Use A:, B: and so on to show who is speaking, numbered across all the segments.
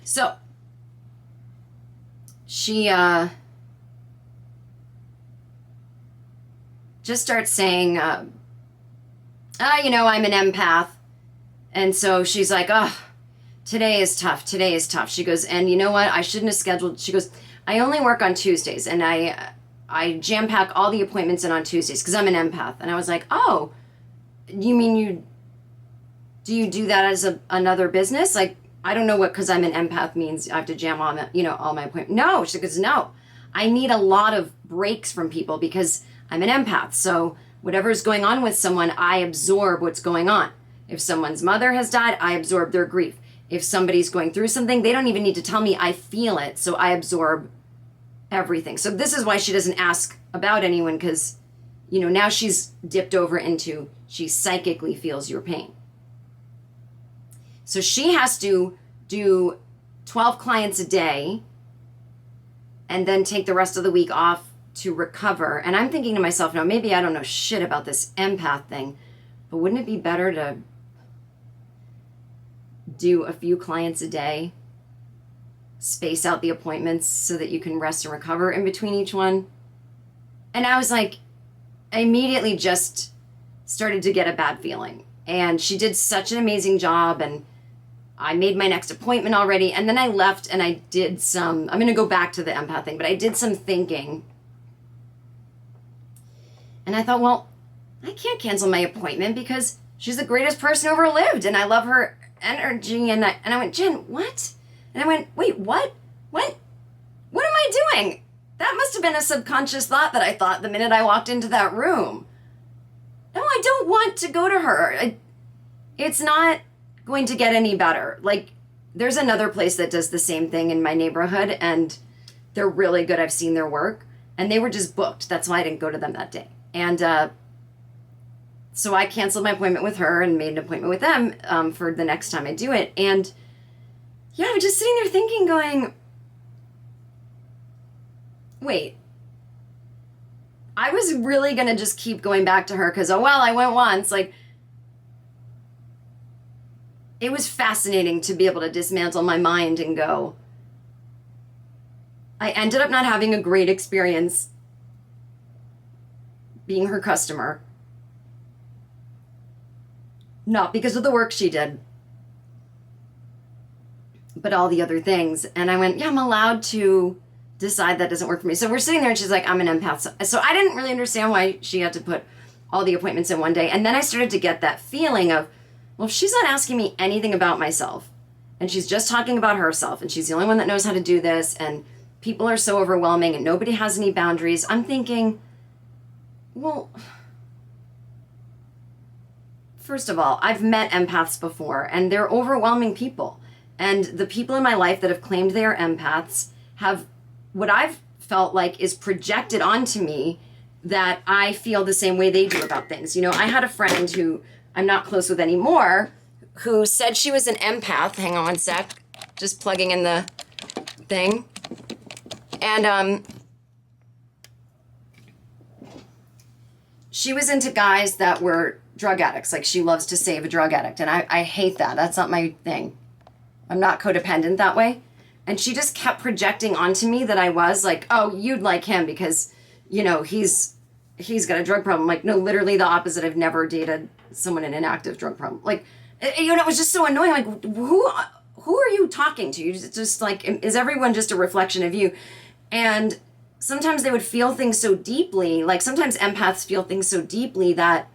A: So she just starts saying, I'm an empath. And so she's like, oh, today is tough. Today is tough. She goes, and you know what? I shouldn't have scheduled. She goes, I only work on Tuesdays, and I jam pack all the appointments in on Tuesdays because I'm an empath. And I was like, oh, you mean do you do that as another business? Like, I don't know what, because I'm an empath means I have to jam on, all my appointments. No, she goes, no, I need a lot of breaks from people because I'm an empath. So whatever's going on with someone, I absorb what's going on. If someone's mother has died, I absorb their grief. If somebody's going through something, they don't even need to tell me. I feel it, so I absorb everything. So this is why she doesn't ask about anyone, because, now she's dipped over into she psychically feels your pain. So she has to do 12 clients a day and then take the rest of the week off to recover. And I'm thinking to myself, no, maybe I don't know shit about this empath thing, but wouldn't it be better to do a few clients a day, space out the appointments so that you can rest and recover in between each one? And I was like, I immediately just started to get a bad feeling. And she did such an amazing job, and I made my next appointment already. And then I left and I did I'm going to go back to the empath thing, but I did some thinking. And I thought, well, I can't cancel my appointment because she's the greatest person who ever lived. And I love her energy. And I went, Jen, what? And I went, wait, what? What am I doing? That must have been a subconscious thought that I thought the minute I walked into that room. No, I don't want to go to her. It's not going to get any better. Like, there's another place that does the same thing in my neighborhood, and they're really good. I've seen their work, and they were just booked. That's why I didn't go to them that day. And so I canceled my appointment with her and made an appointment with them for the next time I do it. And yeah, I was just sitting there thinking, going, wait, I was really going to just keep going back to her because, oh, well, I went once. Like, it was fascinating to be able to dismantle my mind and go, I ended up not having a great experience being her customer. Not because of the work she did, but all the other things. And I went, yeah, I'm allowed to decide that doesn't work for me. So we're sitting there and she's like, I'm an empath. So I didn't really understand why she had to put all the appointments in one day. And then I started to get that feeling of, well, if she's not asking me anything about myself and she's just talking about herself and she's the only one that knows how to do this and people are so overwhelming and nobody has any boundaries, I'm thinking, well, first of all, I've met empaths before and they're overwhelming people. And the people in my life that have claimed they are empaths have what I've felt like is projected onto me that I feel the same way they do about things. I had a friend who I'm not close with anymore who said she was an empath. Hang on one sec. Just plugging in the thing. And she was into guys that were drug addicts. Like, she loves to save a drug addict. And I hate that. That's not my thing. I'm not codependent that way. And she just kept projecting onto me that I was like, oh, you'd like him because, he's got a drug problem. Like, no, literally the opposite. I've never dated someone in an active drug problem. Like, it was just so annoying. Like, who are you talking to? You just like, is everyone just a reflection of you? And sometimes they would feel things so deeply. Like, sometimes empaths feel things so deeply that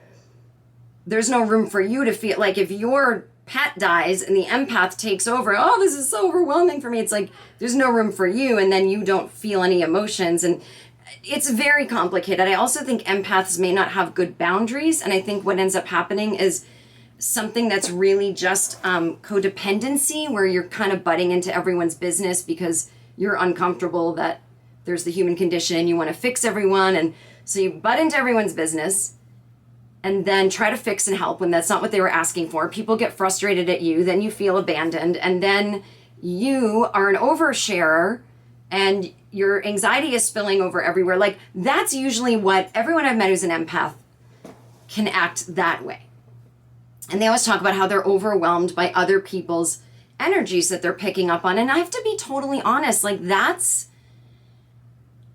A: there's no room for you to feel. Like, if your pet dies and the empath takes over, oh, this is so overwhelming for me. It's like, there's no room for you, and then you don't feel any emotions. And it's very complicated. I also think empaths may not have good boundaries. And I think what ends up happening is something that's really just codependency, where you're kind of butting into everyone's business because you're uncomfortable that there's the human condition and you want to fix everyone. And so you butt into everyone's business and then try to fix and help when that's not what they were asking for. People get frustrated at you, then you feel abandoned, and then you are an oversharer and your anxiety is spilling over everywhere. Like, that's usually what everyone I've met who's an empath can act that way. And they always talk about how they're overwhelmed by other people's energies that they're picking up on. And I have to be totally honest, like that's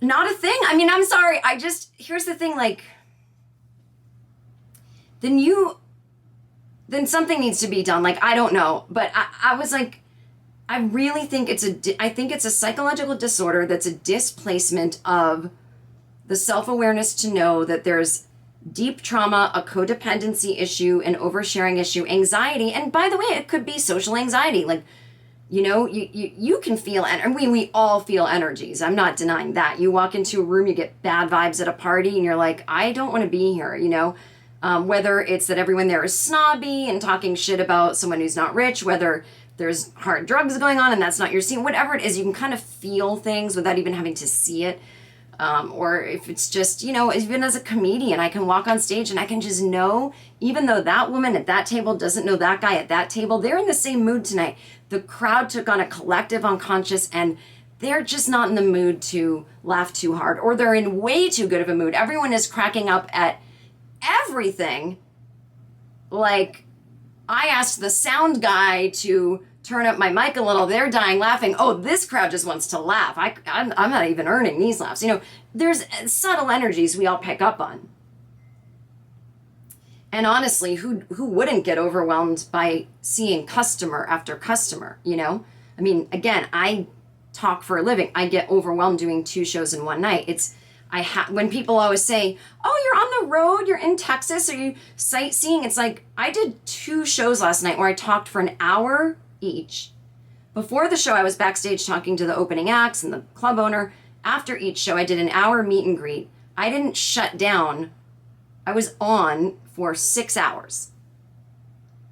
A: not a thing. I mean, I'm sorry. Here's the thing, like, then something needs to be done. Like, I don't know. But I was like, I really think I think it's a psychological disorder that's a displacement of the self-awareness to know that there's deep trauma, a codependency issue, an oversharing issue, anxiety. And by the way, it could be social anxiety. Like, you know, you can feel, and we all feel energies. I'm not denying that. You walk into a room, you get bad vibes at a party, and you're like, I don't want to be here, you know? Whether it's that everyone there is snobby and talking shit about someone who's not rich, whether there's hard drugs going on and that's not your scene, whatever it is, you can kind of feel things without even having to see it. Or if it's just, you know, even as a comedian, I can walk on stage and I can just know, even though that woman at that table doesn't know that guy at that table, they're in the same mood tonight. The crowd took on a collective unconscious and they're just not in the mood to laugh too hard, or they're in way too good of a mood. Everyone is cracking up at everything. Like, I asked the sound guy to turn up my mic a little. They're dying laughing. Oh, this crowd just wants to laugh. I'm not even earning these laughs. You know, there's subtle energies we all pick up on. And honestly, who wouldn't get overwhelmed by seeing customer after customer, you know? I mean, again, I talk for a living. I get overwhelmed doing 2 shows in one night. When people always say, oh, you're on the road, you're in Texas, are you sightseeing? It's like, I did 2 shows last night where I talked for an hour each. Before the show, I was backstage talking to the opening acts and the club owner. After each show, I did an hour meet and greet. I didn't shut down. I was on for 6 hours.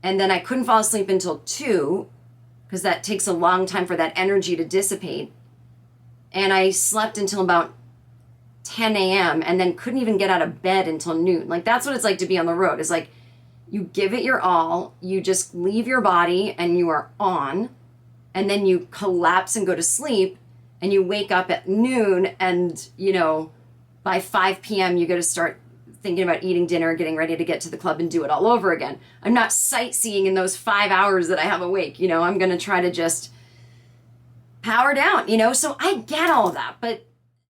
A: And then I couldn't fall asleep until 2, because that takes a long time for that energy to dissipate. And I slept until about 10 a.m. and then couldn't even get out of bed until noon. Like, that's what it's like to be on the road. It's like, you give it your all, you just leave your body and you are on, and then you collapse and go to sleep, and you wake up at noon, and, you know, by 5 p.m. you got to start thinking about eating dinner, getting ready to get to the club and do it all over again. I'm not sightseeing in those 5 hours that I have awake. You know, I'm going to try to just power down, you know? So I get all that, but